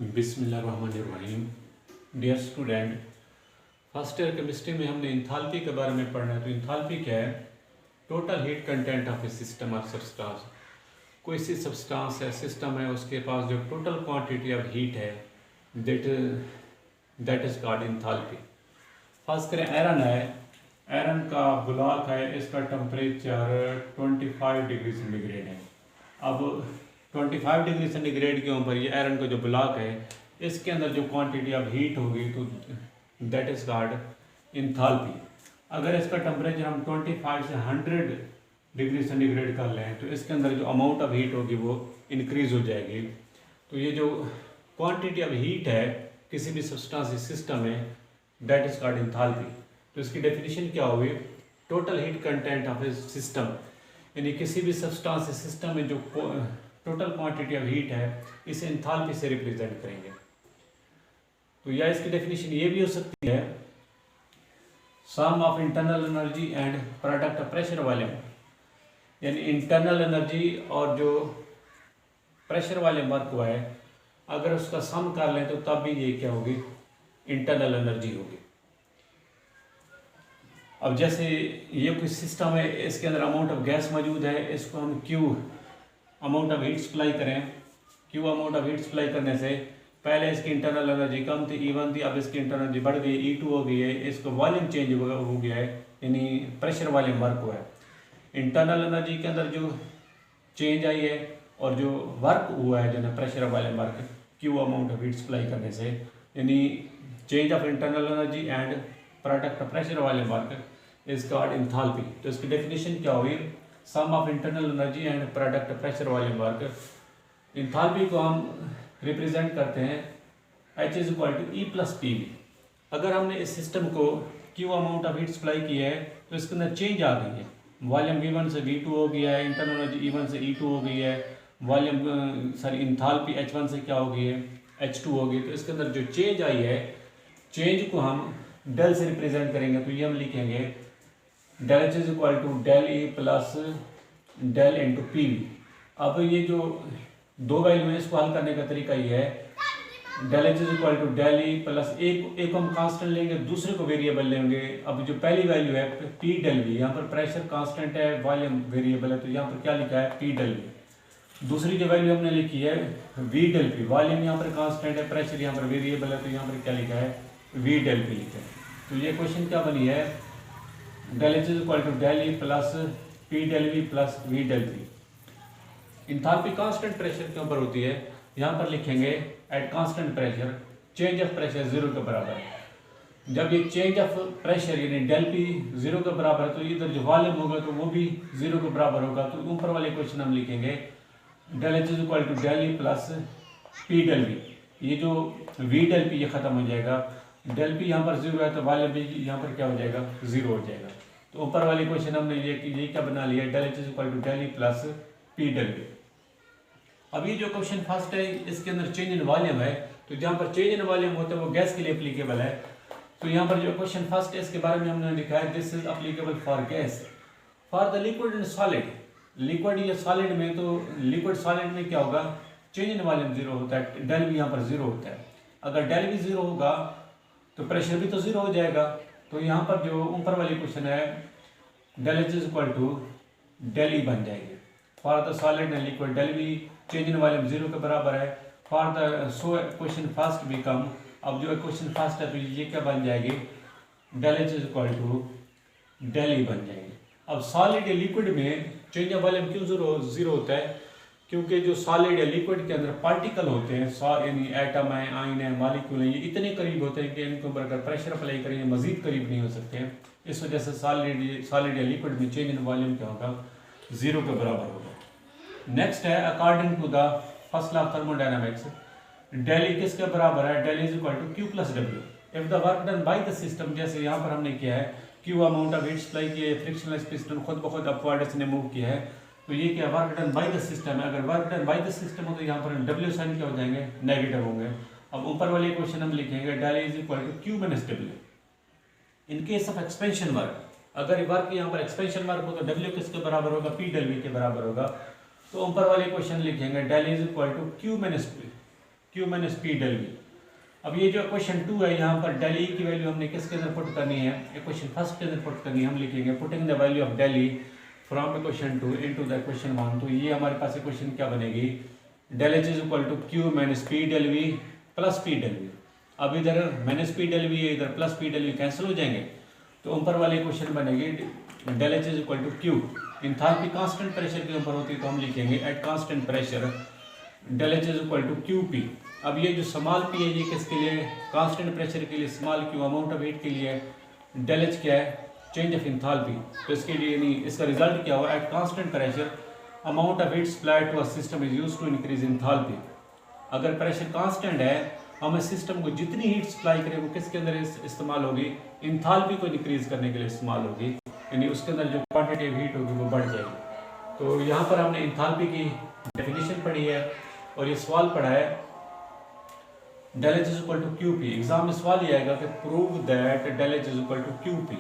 बिस्मिल्लाहिर्रहमानिर्रहीम। Dear student, first year chemistry में हमने इंथाल्पी के बारे में पढ़ना है। तो इंथाल्पी क्या है? Total heat content of A system और सब्सटेंस। कोई सी सब्सटेंस है, सिस्टम है, उसके पास जो टोटल क्वांटिटी ऑफ हीट है that is called enthalpy. First करें आयरन है, आयरन का ब्लॉक है, इसका टेम्परेचर 25 डिग्री सेंटीग्रेड है। अब 25 डिग्री सेंटीग्रेड के ऊपर ये आयरन का जो ब्लॉक है, इसके अंदर जो क्वांटिटी ऑफ हीट होगी तो दैट इज कॉल्ड इंथाल्पी। अगर इसका टेम्परेचर हम 25 से 100 डिग्री सेंटीग्रेड कर लें तो इसके अंदर जो अमाउंट ऑफ हीट होगी वो इंक्रीज हो जाएगी। तो ये जो क्वांटिटी ऑफ हीट है किसी भी सब्सटेंस सिस्टम में, दैट इज कॉल्ड इंथाल्पी। तो इसकी डेफिनेशन क्या होगी? Total heat content of A system, यानी किसी भी सब्सटेंस सिस्टम में जो टोटल क्वांटिटी ऑफ हीट है, इसे इंथाल्पी से रिप्रेजेंट करेंगे। तो या इसकी डेफिनेशन ये भी हो सकती है, sum of internal energy and product of pressure volume, यानी इंटरनल एनर्जी और जो प्रेशर वाले वर्क हुआ है, अगर उसका सम कर लें तो तब भी ये क्या होगी? इंटरनल एनर्जी होगी। अब जैसे ये कोई सिस्टम है, इसके अंदर अमाउंट ऑफ गैस मौजूद है, इसको हम Q amount of heat supply करें। Q amount of heat supply करने से पहले इसकी इंटरनल एनर्जी कम थी, E1 थी, अब इसकी इंटरनल एनर्जी बढ़ गई, E2 हो गई है। इसको वॉल्यूम चेंज हो गया है, यानी प्रेशर वॉल्यूम वर्क हुआ है। इंटरनल एनर्जी के अंदर जो चेंज आई है और जो वर्क हुआ है जो ना pressure volume work, Q amount of heat supply करने से, यानी change of internal energy and product of pressure volume work is called enthalpy. तो इसकी डेफिनेशन क्या होगी? Sum of internal energy and product pressure volume work. Enthalpy को हम represent करते हैं H is equal to E plus P V. अगर हमने इस सिस्टम को Q amount of heat supply किया है तो इसके अंदर चेंज आ गई है, वॉल्यूम V1 से V2 हो गया है, इंटरनल एनर्जी E1 से E2 हो गई है, वॉल्यूम इंथाल्पी H1 से क्या हो गई है? H2 हो गई। तो इसके अंदर जो चेंज आई है, चेंज को हम डेल से रिप्रेजेंट करेंगे। तो ये हम लिखेंगे del H is equal to del E plus del into P V. अब ये जो दो वैल्यू है, इसको हल करने का तरीका ये है, del H is equal to del E plus एक हम कांस्टेंट लेंगे, दूसरे को वेरिएबल लेंगे। अब जो पहली वैल्यू है पी डेल वी, यहाँ पर प्रेशर कांस्टेंट है, वॉल्यूम वेरिएबल है, तो यहाँ पर क्या लिखा है? P del V. दूसरी जो वैल्यू हमने लिखी है वी डेल पी, वॉल्यूम यहाँ पर कांस्टेंट है, प्रेशर यहाँ पर वेरिएबल है, तो यहाँ पर क्या लिखा है? वी डेल पी लिखा है। तो ये क्वेश्चन क्या बनी है? Del H is equal to del E plus P del V plus V del P. Enthalpy constant pressure के ऊपर होती है, यहाँ पर लिखेंगे at constant pressure change of pressure 0 के बराबर है। जब ये चेंज ऑफ प्रेशर यानी डेल पी 0 के बराबर है तो इधर जो वॉल्यूम होगा तो वो भी 0 के बराबर होगा। तो ऊपर वाले क्वेश्चन हम लिखेंगे del H is equal to del E plus P del V. ये जो वी डेल पी ये खत्म हो जाएगा, डेल पी यहाँ पर 0 है तो वॉल्यूम भी यहाँ पर क्या हो जाएगा? 0 हो जाएगा। तो ऊपर वाले क्वेश्चन हमने ये क्या बना लिया? Del H is equal to del E plus P del V. अब ये जो क्वेश्चन फर्स्ट है, इसके अंदर चेंज इन वॉल्यूम है, तो जहाँ पर चेंज इन वॉल्यूम होता है वो गैस के लिए एप्लीकेबल है। तो यहाँ पर जो क्वेश्चन फर्स्ट है इसके बारे में हमने लिखा है this is applicable for gas for the liquid and solid. Liquid या सॉलिड में, तो लिक्विड सॉलिड में क्या होगा? चेंज इन वॉल्यूम 0 होता है, डेल भी यहाँ पर 0 होता है। अगर डेल भी 0 होगा तो प्रेशर भी तो 0 हो जाएगा। तो यहाँ पर जो ऊपर वाली क्वेश्चन है del H is equal to del E बन जाएगी। For the solid and liquid del V change in volume 0 के बराबर है। For the so question first become, अब जो क्वेश्चन फर्स्ट है तो ये क्या बन जाएगी? Del H is equal to del E बन जाएगी। अब सॉलिड या लिक्विड में चेंज ऑफ वॉल्यूम क्यों 0 होता है? क्योंकि जो सॉलिड या लिक्विड के अंदर पार्टिकल होते हैं, यानी एटम है, आयन है, मॉलिक्यूल है, ये इतने करीब होते हैं कि इनके ऊपर अगर प्रेशर अप्लाई करें मजीद करीब नहीं हो सकते। इस वजह से सॉलिड या लिक्विड में चेंज इन वॉल्यूम क्या होगा? 0 के बराबर होगा। नेक्स्ट है according to the first law of thermodynamics, del E किसके बराबर है? Del is equal to Q plus W. If the work done by the system, जैसे यहाँ पर हमने किया है Q amount of heat supply की है, फ्रिक्शनलेस पिस्टन खुद ब खुद अपवर्ड इसने मूव किया है, तो ये क्या work done by the system है। अगर work done by the system हो तो यहाँ पर डब्ल्यू साइन क्या हो जाएंगे? नेगेटिव होंगे। अब ऊपर वाले क्वेश्चन हम लिखेंगे del is equal to Q minus W. In case of expansion work, अगर वर्क यहाँ पर एक्सपेंशन वर्क हो तो डब्ल्यू किसके बराबर होगा? पी डेल वी के बराबर होगा। तो ऊपर वाले क्वेश्चन लिखेंगे del is equal to Q minus P Q minus P del V. अब ये जो क्वेश्चन 2 है, यहाँ पर डेल ई की वैल्यू हमने किसके अंदर पुट करनी है, इक्वेशन फर्स्ट के अंदर पुट करनी है। हम लिखेंगे putting the value of del E from equation 2 into the equation 1। तो ये हमारे पास इक्वेशन क्या बनेगी, del H is equal to Q minus P del V plus P del V. अब इधर माइनस पी डेल वी है, इधर plus P del V cancel हो जाएंगे, तो ऊपर वाले इक्वेशन बनेगी del H is equal to Q। Enthalpy constant pressure के ऊपर होती है, तो हम लिखेंगे at constant pressure del H is equal to Q P. अब ये जो स्मॉल पी है ये किसके लिए, कांस्टेंट प्रेशर के लिए, small Q amount of heat के लिए, डेल एच क्या है, चेंज ऑफ इंथैल्पी। तो इसके लिए नहीं, इसका रिजल्ट क्या हुआ, at constant pressure amount of heat supplied to a system is used to increase enthalpy. अगर प्रेशर कांस्टेंट है, हम इस सिस्टम को जितनी हीट सप्लाई करें वो किसके अंदर इस्तेमाल होगी, इंथैल्पी को इंक्रीज करने के लिए इस्तेमाल होगी, यानी उसके अंदर जो क्वांटिटी ऑफ हीट होगी वो बढ़ जाएगी। तो यहाँ पर हमने इंथैल्पी की डेफिनेशन पढ़ी है और ये सवाल पढ़ा है del H is equal to Q P. Exam में सवाल ये आएगा कि prove that del H is equal to Q P,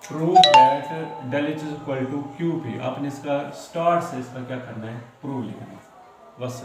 prove that del H is equal to Q P. आपने इसका स्टार्ट से इसका क्या करना है, प्रूव लिखना है बस।